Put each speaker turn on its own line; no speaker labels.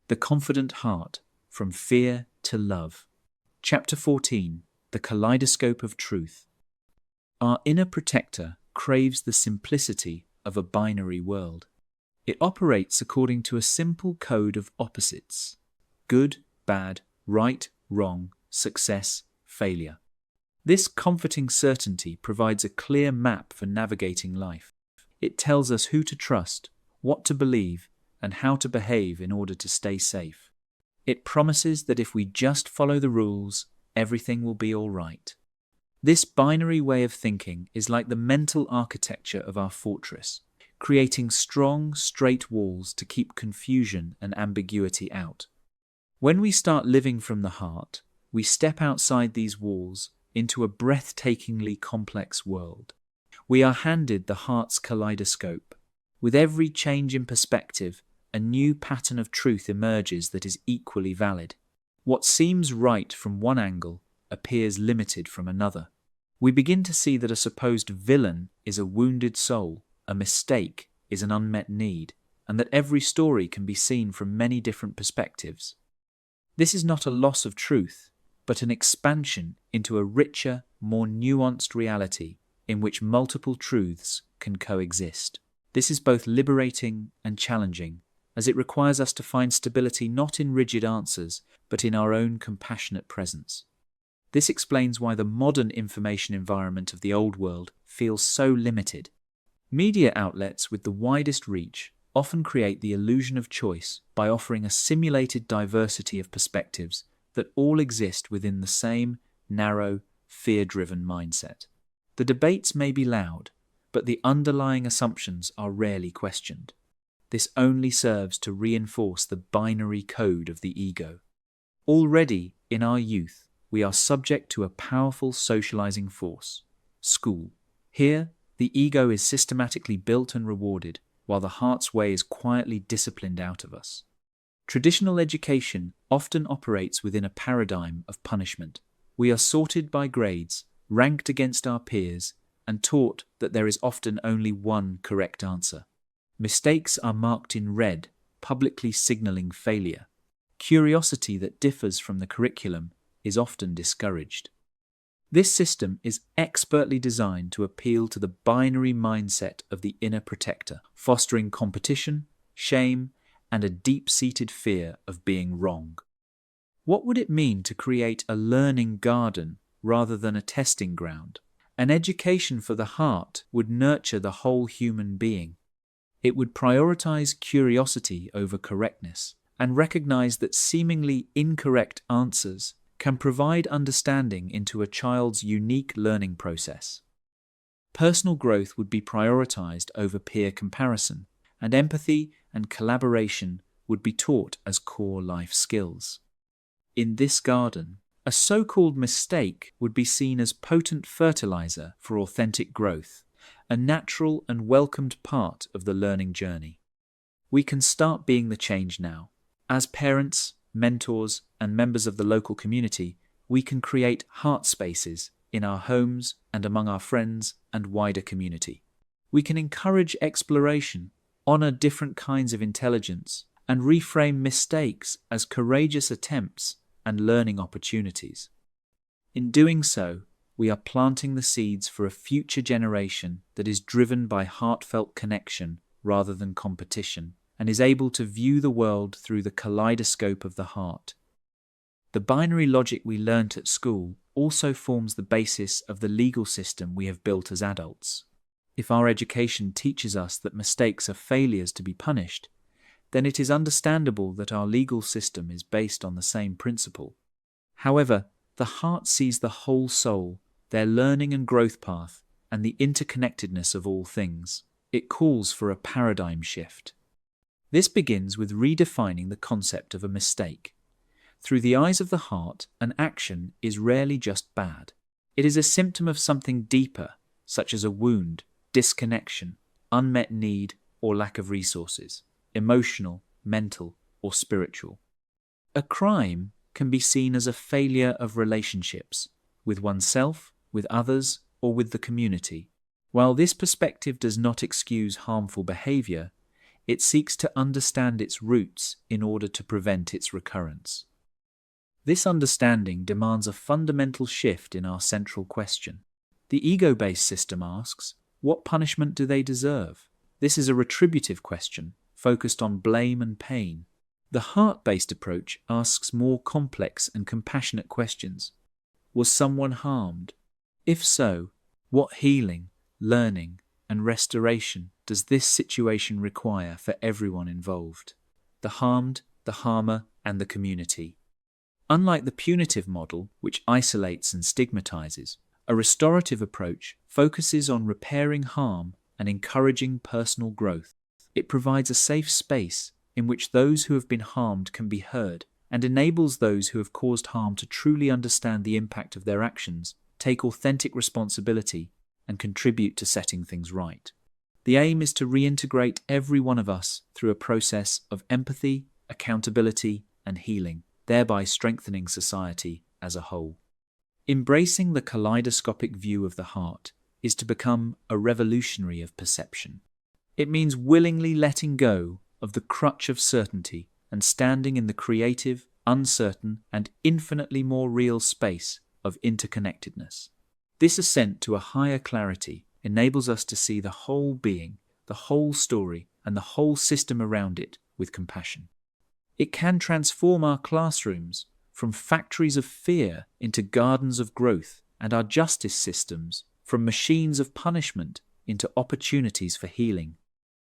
The Confident Heart, From Fear to Love. Chapter 14, The Kaleidoscope of Truth. Our inner protector craves the simplicity of a binary world. It operates according to a simple code of opposites: good, bad, right, wrong, success, failure. This comforting certainty provides a clear map for navigating life. It tells us who to trust, what to believe, and how to behave in order to stay safe. It promises that if we just follow the rules, everything will be all right. This binary way of thinking is like the mental architecture of our fortress, creating strong, straight walls to keep confusion and ambiguity out. When we start living from the heart, we step outside these walls into a breathtakingly complex world. We are handed the heart's kaleidoscope. With every change in perspective, a new pattern of truth emerges that is equally valid. What seems right from one angle appears limited from another. We begin to see that a supposed villain is a wounded soul, a mistake is an unmet need, and that every story can be seen from many different perspectives. This is not a loss of truth, but an expansion into a richer, more nuanced reality in which multiple truths can coexist. This is both liberating and challenging, as it requires us to find stability not in rigid answers, but in our own compassionate presence. This explains why the modern information environment of the old world feels so limited. Media outlets with the widest reach often create the illusion of choice by offering a simulated diversity of perspectives that all exist within the same narrow, fear-driven mindset. The debates may be loud, but the underlying assumptions are rarely questioned. This only serves to reinforce the binary code of the ego. Already, in our youth, we are subject to a powerful socializing force: school. Here, the ego is systematically built and rewarded, while the heart's way is quietly disciplined out of us. Traditional education often operates within a paradigm of punishment. We are sorted by grades, ranked against our peers, and taught that there is often only one correct answer. Mistakes are marked in red, publicly signaling failure. Curiosity that differs from the curriculum is often discouraged. This system is expertly designed to appeal to the binary mindset of the inner protector, fostering competition, shame, and a deep-seated fear of being wrong. What would it mean to create a learning garden rather than a testing ground? An education for the heart would nurture the whole human being. It would prioritize curiosity over correctness and recognize that seemingly incorrect answers can provide understanding into a child's unique learning process. Personal growth would be prioritized over peer comparison, and empathy and collaboration would be taught as core life skills. In this garden, a so-called mistake would be seen as potent fertilizer for authentic growth, a natural and welcomed part of the learning journey. We can start being the change now. As parents, mentors, and members of the local community, we can create heart spaces in our homes and among our friends and wider community. We can encourage exploration, honor different kinds of intelligence, and reframe mistakes as courageous attempts and learning opportunities. In doing so, we are planting the seeds for a future generation that is driven by heartfelt connection rather than competition, and is able to view the world through the kaleidoscope of the heart. The binary logic we learnt at school also forms the basis of the legal system we have built as adults. If our education teaches us that mistakes are failures to be punished, then it is understandable that our legal system is based on the same principle. However, the heart sees the whole soul, their learning and growth path, and the interconnectedness of all things. It calls for a paradigm shift. This begins with redefining the concept of a mistake. Through the eyes of the heart, an action is rarely just bad. It is a symptom of something deeper, such as a wound, disconnection, unmet need, or lack of resources, emotional, mental, or spiritual. A crime can be seen as a failure of relationships, with oneself, with others, or with the community. While this perspective does not excuse harmful behavior, It seeks to understand its roots in order to prevent its recurrence. This understanding demands a fundamental shift in our central question. The ego-based system asks, what punishment do they deserve? This is a retributive question, focused on blame and pain. The heart-based approach asks more complex and compassionate questions. Was someone harmed? If so, what healing, learning, and restoration does this situation require for everyone involved? The harmed, the harmer, and the community. Unlike the punitive model, which isolates and stigmatizes, a restorative approach focuses on repairing harm and encouraging personal growth. It provides a safe space in which those who have been harmed can be heard and enables those who have caused harm to truly understand the impact of their actions, take authentic responsibility, and contribute to setting things right. The aim is to reintegrate every one of us through a process of empathy, accountability, and healing, thereby strengthening society as a whole. Embracing the kaleidoscopic view of the heart is to become a revolutionary of perception. It means willingly letting go of the crutch of certainty and standing in the creative, uncertain, and infinitely more real space of interconnectedness. This ascent to a higher clarity enables us to see the whole being, the whole story, and the whole system around it with compassion. It can transform our classrooms from factories of fear into gardens of growth, and our justice systems from machines of punishment into opportunities for healing.